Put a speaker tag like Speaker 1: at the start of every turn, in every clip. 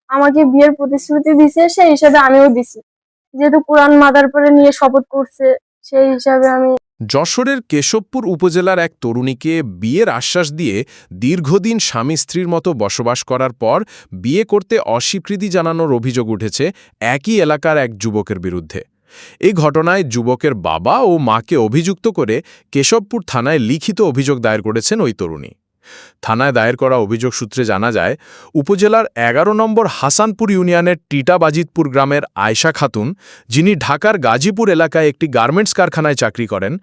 Speaker 1: আমাকে বিয়ের প্রতিশ্রুতি দিছে, সেই হিসাবে আমিও দিছি। যেহেতু কোরআন মাথার পরে নিয়ে শপথ করছে, সেই হিসাবে আমি।
Speaker 2: যশোরের কেশবপুর উপজেলার এক তরুণীকে বিয়ের আশ্বাস দিয়ে দীর্ঘদিন স্বামী স্ত্রীর মতো বসবাস করার পর বিয়ে করতে অস্বীকৃতি জানানোর অভিযোগ উঠেছে একই এলাকার এক যুবকের বিরুদ্ধে। এই ঘটনায় যুবকের বাবা ও মাকে অভিযুক্ত করে কেশবপুর থানায় লিখিত অভিযোগ দায়ের করেছেন ওই তরুণী। থানায় দায়ের করা অভিযোগ সূত্রে জানা যায়, উপজেলার ১১ নম্বর হাসানপুর ইউনিয়নের টিটাবাজিতপুর গ্রামের আয়শা খাতুন, যিনি ঢাকার গাজীপুর এলাকায় একটি গার্মেন্টস কারখানায় চাকরি করেন,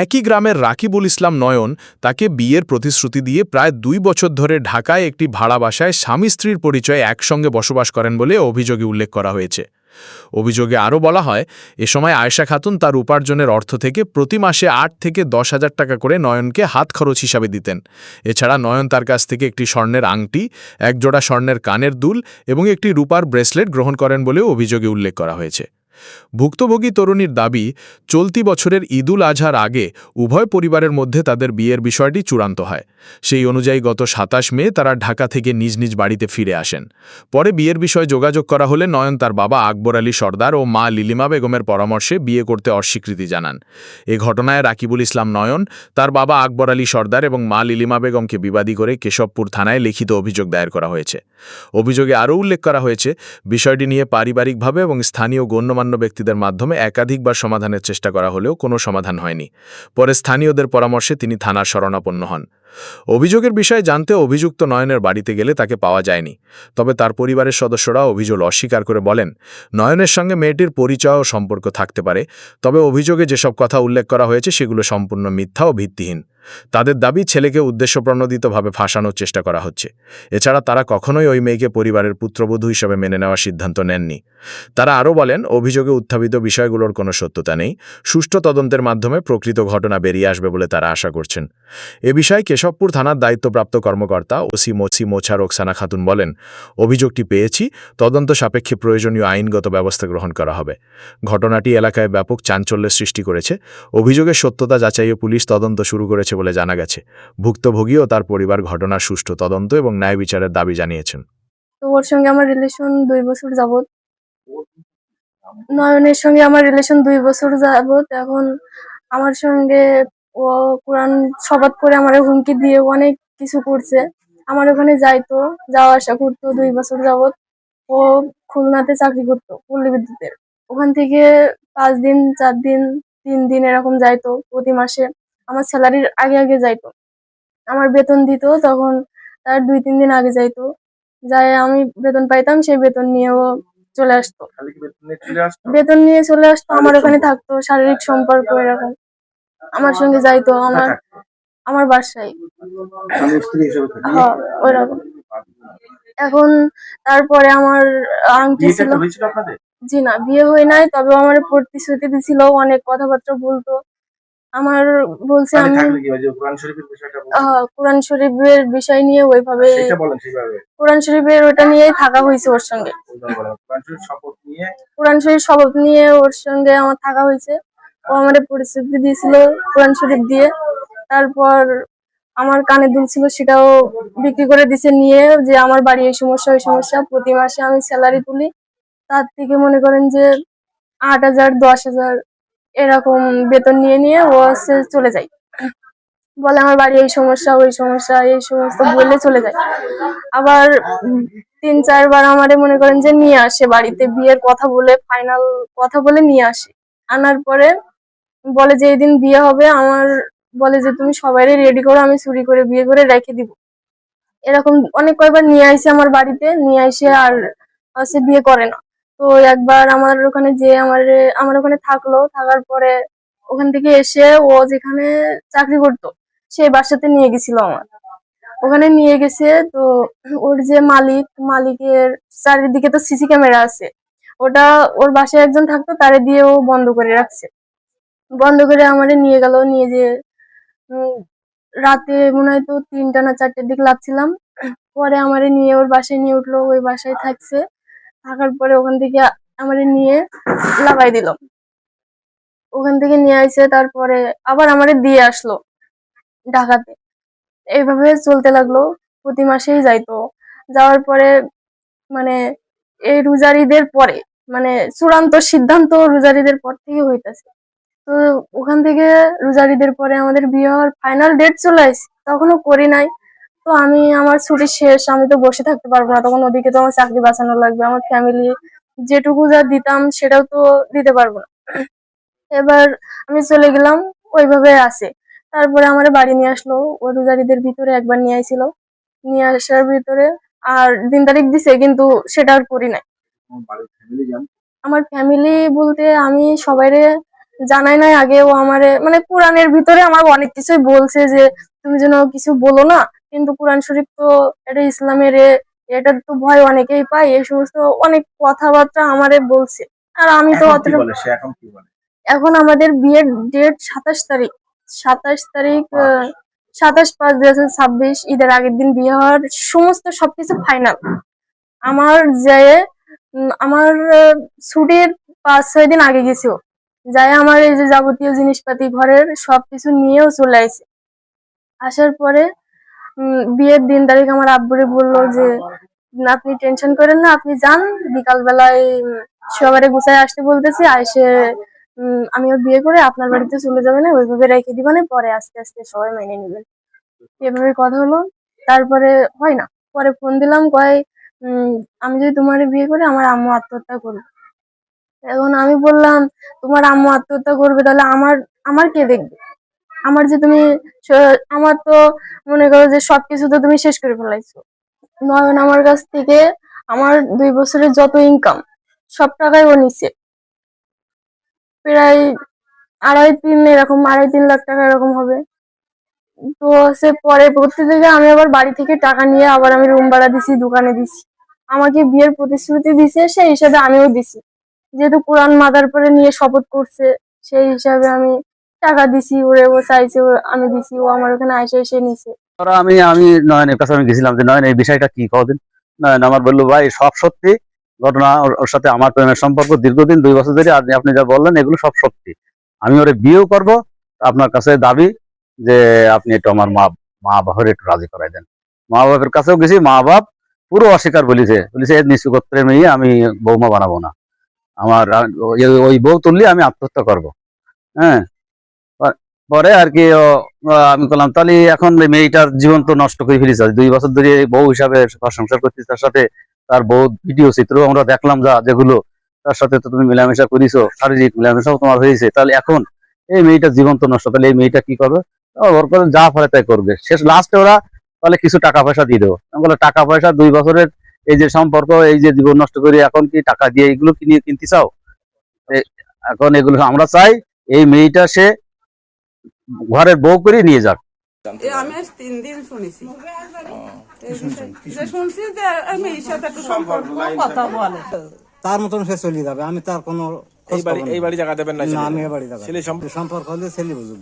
Speaker 2: একই গ্রামের রাকিবুল ইসলাম নয়ন তাকে বিয়ের প্রতিশ্রুতি দিয়ে প্রায় ২ বছর ধরে ঢাকায় একটি ভাড়া বাসায় স্বামী স্ত্রীর পরিচয়ে একসঙ্গে বসবাস করেন বলে অভিযোগে উল্লেখ করা হয়েছে। অভিযোগে আরও বলা হয়, এ সময় আয়েশা খাতুন তার উপার্জনের অর্থ থেকে প্রতি মাসে ৮ থেকে ১০,০০০ টাকা করে নয়নকে হাত খরচ হিসাবে দিতেন। এছাড়া নয়ন তার কাছ থেকে একটি স্বর্ণের আংটি, একজোড়া স্বর্ণের কানের দুল এবং একটি রূপার ব্রেসলেট গ্রহণ করেন বলেও অভিযোগে উল্লেখ করা হয়েছে। ভুক্তভোগী তরুণীর দাবি, চলতি বছরের ঈদুল আজহার আগে উভয় পরিবারের মধ্যে তাদের বিয়ের বিষয়টি চূড়ান্ত হয়। সেই অনুযায়ী গত ২৭ মে তারা ঢাকা থেকে নিজ নিজ বাড়িতে ফিরে আসেন। পরে বিয়ের বিষয়ে যোগাযোগ করা হলে নয়ন তার বাবা আকবর আলী সর্দার ও মা লিলিমা বেগমের পরামর্শে বিয়ে করতে অস্বীকৃতি জানান। এ ঘটনায় রাকিবুল ইসলাম নয়ন তার বাবা আকবর আলী সর্দার এবং মা লিলিমা বেগমকে বিবাদী করে কেশবপুর থানায় লিখিত অভিযোগ দায়ের করা হয়েছে। অভিযোগে আরও উল্লেখ করা হয়েছে, বিষয়টি নিয়ে পারিবারিকভাবে এবং স্থানীয় গণ্যমান্য ব্যক্তিদের মাধ্যমে একাধিকবার সমাধানের চেষ্টা করা হলেও কোনো সমাধান হয়নি। পরে স্থানীয়দের পরামর্শে তিনি থানার শরণাপন্ন হন। অভিযোগের বিষয়ে জানতে অভিযুক্ত নয়নের বাড়িতে গেলে তাকে পাওয়া যায়নি। তবে তার পরিবারের সদস্যরা অভিযোগ অস্বীকার করে বলেন, নয়নের সঙ্গে মেয়েটির পরিচয় ও সম্পর্ক থাকতে পারে, তবে অভিযোগে যেসব কথা উল্লেখ করা হয়েছে সেগুলো সম্পূর্ণ মিথ্যা ও ভিত্তিহীন। তাদের দাবি, ছেলেকে উদ্দেশ্যপ্রণোদিতভাবে ফাঁসানোর চেষ্টা করা হচ্ছে। এছাড়া তারা কখনোই ওই মেয়েকে পরিবারের পুত্রবধূ হিসেবে মেনে নেওয়ার সিদ্ধান্ত নেননি। তারা আরও বলেন, অভিযোগে উত্থাপিত বিষয়গুলোর কোনো সত্যতা নেই। সুষ্ঠু তদন্তের মাধ্যমে প্রকৃত ঘটনা বেরিয়ে আসবে বলে তারা আশা করছেন। এ বিষয়ে কেশবপুর থানার দায়িত্বপ্রাপ্ত কর্মকর্তা ওসি মোছা রোকসানা খাতুন বলেন, অভিযোগটি পেয়েছি, তদন্ত সাপেক্ষে প্রয়োজনীয় আইনগত ব্যবস্থা গ্রহণ করা হবে। ঘটনাটি এলাকায় ব্যাপক চাঞ্চল্যের সৃষ্টি করেছে। অভিযোগের সত্যতা যাচাইয়ে পুলিশ তদন্ত শুরু করেছে বলে জানা গেছে। ভুক্তভোগী ও তার পরিবার ঘটনার সুষ্ঠু তদন্ত এবং ন্যায় বিচারের দাবি জানিয়েছেন।
Speaker 1: তো ওর সঙ্গে আমার রিলেশন ২ বছর যাবত। নয়নের সঙ্গে আমার রিলেশন ২ বছর যাবত। এখন আমার সঙ্গে ও কোরআন শপথ করে আমার হুমকি দিয়ে অনেক কিছু করছে। আমার ওখানে যাইতো, যাওয়া আসা করতো ২ বছর যাবত। ও খুলনাতে চাকরি করতো, পল্লী বিদ্যুতের। ওখান থেকে ৫ দিন, ৪ দিন, ৩ দিন এরকম যাইতো প্রতি মাসে। আমার স্যালারির আগে আগে যাইতো। আমার বেতন দিত, তখন তার ২-৩ দিন আগে যাইতো। যায় আমি বেতন পাইতাম, সেই বেতন নিয়েও চলে আসতো। বেতন নিয়ে চলে আসতো, আমার ওখানে থাকতো, শারীরিক সম্পর্ক এরকম। আমার সঙ্গে যাইতো আমার বাসায়। হ্যাঁ, ওইরকম। এখন তারপরে আমার আংটি ছিল। জি না, বিয়ে হয় নাই, তবে আমার প্রতিশ্রুতি দিছিল, অনেক কথাবার্তা বলতো। আমার বলছে আমি কোরআন শরীফের বিষয় নিয়ে ওইভাবে কোরআন শরীফের ওটা নিয়েই থাকা হয়েছে ওর সঙ্গে। কোরআন শরীফ শপথ নিয়ে ওর সঙ্গে আমার থাকা হয়েছে। ও আমাদের প্রতিশ্রুতি দিয়েছিল কোরআন শরীফ দিয়ে। তারপর আমার কানে দুল ছিল, সেটাও বিক্রি করে দিছে নিয়ে, যে আমার বাড়ি এই সমস্যা ওই সমস্যা। প্রতি মাসে আমি স্যালারি তুলি, তার থেকে মনে করেন যে ৮,০০০, ১০,০০০ এরকম বেতন নিয়ে নিয়ে ও চলে যায়। বলে আমার বাড়ি এই সমস্যা ওই সমস্যা, এই সমস্ত বলে চলে যায়। আবার ৩-৪ বার আমারে মনে করেন যে নিয়ে আসে বাড়িতে, বিয়ের কথা বলে, ফাইনাল কথা বলে নিয়ে আসে। আনার পরে বলে যে এই দিন বিয়ে হবে, আমার বলে যে তুমি সবাইরে রেডি করো, আমি চুরি করে বিয়ে করে রেখে দিব। এরকম অনেক কয়েকবার নিয়ে আইসে আমার বাড়িতে, নিয়ে আইসে আর সে বিয়ে করে না। তো একবার আমার ওখানে যে আমার ওখানে থাকলো, থাকার পরে ওখান থেকে এসে ও যেখানে চাকরি করতো সেই বাসাতে নিয়ে গেছিল আমার। ওখানে নিয়ে গেছে, তো ওর যে মালিকের চারিদিকে তো সিসি ক্যামেরা আছে। ওটা ওর বাসায় একজন থাকতো, তারে দিয়ে ও বন্ধ করে রাখছে। বন্ধ করে আমারে নিয়ে গেল, নিয়ে যে রাতে মনে হয় তো ৩টা না ৪টের দিকে লাগছিলাম। পরে আমারে নিয়ে ওর বাসায় নিয়ে উঠলো, ওই বাসায় থাকছে। থাকার পরে ওখান থেকে আমারে নিয়ে লাগাই দিল। ওখান থেকে নিয়ে আসে, তারপরে আবার আমারে দিয়ে আসলো ঢাকাতে। এইভাবে চলতে লাগলো, প্রতি মাসেই যাইতো। যাওয়ার পরে মানে এই রোজারিদের পরে, মানে চূড়ান্ত সিদ্ধান্ত রোজারিদের পর থেকে হইতাছে। তো ওখান থেকে রোজারিদের পরে আমাদের বিয়ে হওয়ার ফাইনাল ডেট চলে আসছে, তখনও করি নাই। তো আমি, আমার ছুটি শেষ, আমি তো বসে থাকতে পারবো না, তখন ওদিকে তো আমার চাকরি বাঁচানো লাগবে, আমার ফ্যামিলি যেটুকু যা দিতাম সেটাও তো দিতে পারবো না। এবার আমি চলে গেলাম, ওইভাবে আছে। তারপরে আমার বাড়ি নিয়ে আসলো, ওই রোজারিদের ভিতরে একবার নিয়ে আইছিল, নিয়ে আসার ভিতরে আর দিন তারিখ দিছে, কিন্তু সেটা আর করি নাই। আমার ফ্যামিলি বলতে আমি সবাইরে জানাই নাই আগে, ও আমারে মানে কোরআনের ভিতরে আমার অনেক কিছুই বলছে যে তুমি যেন কিছু বলো না, কিন্তু কোরআন শরীফ তো এটা ইসলামের এটা তো ভয় অনেকেই পায়, এই সমস্ত অনেক কথাবার্তা আমারে বলছে। আর আমি তো অতটা, এখন আমাদের বিয়ের ডেট 27 তারিখ, 27 তারিখ, 27/5/2026, ঈদের আগের দিন বিয়ে হওয়ার সমস্ত সবকিছু ফাইনাল। আমার যে আমার ছুটির 5-6 দিন আগে গেছিল, যাই আমার এই যে যাবতীয় জিনিসপাতি ঘরের সবকিছু নিয়েও চলে আসে। আসার পরে বিয়ের দিন তারিখ আমার আব্বুরে বললো যে আপনি টেনশন করেন না, আপনি যান, বিকাল বেলায় সবারে গুছায় আসতে বলতেছি, আইসে আমিও বিয়ে করে আপনার বাড়িতে চলে যাবেন, ওইভাবে রেখে দিবেন, পরে আস্তে আস্তে সবাই মেনে নিবেন। এভাবে কথা হলো। তারপরে হয় না, পরে ফোন দিলাম, কয় আমি যদি তোমার বিয়ে করি আমার আম্মু আত্মহত্যা করবে। এখন আমি বললাম তোমার আম্মু আত্মহত্যা করবে, তাহলে আমার আমার কে দেখবে? আমার যে তুমি আমার তো মনে করো যে সবকিছু তো তুমি শেষ করে ফেলাইছো। নয়ন আমার কাছ থেকে আমার 2 বছরের যত ইনকাম সব টাকাই ও নিছে, প্রায় 2.5-3 লাখ টাকা এরকম হবে। তো সে পরে ভর্তি থেকে আমি আবার বাড়ি থেকে টাকা নিয়ে আবার আমি রুম ভাড়া দিছি, দোকানে দিছি, আমাকে বিয়ের প্রতিশ্রুতি দিছে, সেই হিসাবে আমিও দিছি, যেহেতু কোরআন মাথার পরে নিয়ে শপথ করছে, সেই হিসাবে আমি টাকা দিছি, ওরে ও চাইছে আমি দিছি, ও আমার ওখানে আইসে এসে নিছে।
Speaker 3: আমি আমি নয়নের কাছে আমি গেছিলাম যে নয়ন এই বিষয়টা কি কদিন, নয়ন আমার বললো ভাই সব সত্যি ঘটনা, ওর সাথে আমার প্রেমের সম্পর্ক দীর্ঘদিন 2 বছর ধরে, আপনি যা বললেন এগুলো সব সত্যি, আমি ওরে বিয়েও করব, আপনার কাছে দাবি যে আপনি একটু আমার মা বাবার একটু রাজি করাই দেন। মা বাবার কাছেও গেছি, মা বাপ পুরো অস্বীকার বলেছে নিচু গোত্রের মেয়ে আমি বৌমা বানাবো না, আমার ওই বউ তুললে আমি আত্মহত্যা করব। হ্যাঁ, পরে আর কি আমি বললাম তাহলে এখন মেয়েটার জীবন তো নষ্ট করে ফেলেছে, 2 বছর ধরে বউ হিসাবে সংসার করছিস, তার সাথে তার বউ ভিডিও চিত্র আমরা দেখলাম, যেগুলো তার সাথে তো তুমি মেলামেশা করিছো, শারীরিক মেলামেশাও তোমার হয়েছে, তাহলে এখন এই মেয়েটার জীবন তো নষ্ট, তাহলে এই মেয়েটা কি করবে? ওর করে যা পারে তাই করবে, শেষ লাস্টে ওরা তাহলে কিছু টাকা পয়সা দিয়ে দেবো। আমি বললাম টাকা পয়সা 2 বছরের এই যে সম্পর্ক, এই যে জীবন নষ্ট করে এখন কি টাকা দিয়ে এগুলো কিনতে চাও? এখন এগুলো আমরা চাই এই মেয়েটা সে ঘরের বউ করে নিয়ে যাক।
Speaker 4: আমি আজ 3 দিন শুনেছি, শুনছি যে আমি এর সাথে একটু সম্পর্ক কথা বলে,
Speaker 5: তার মতন সে চলে যাবে, আমি তার কোনো
Speaker 6: এই বাড়ি জায়গা দেবেন না?
Speaker 5: আমি এ বাড়ি যাবো, সম্পর্ক হলে ছেলে বুঝুক।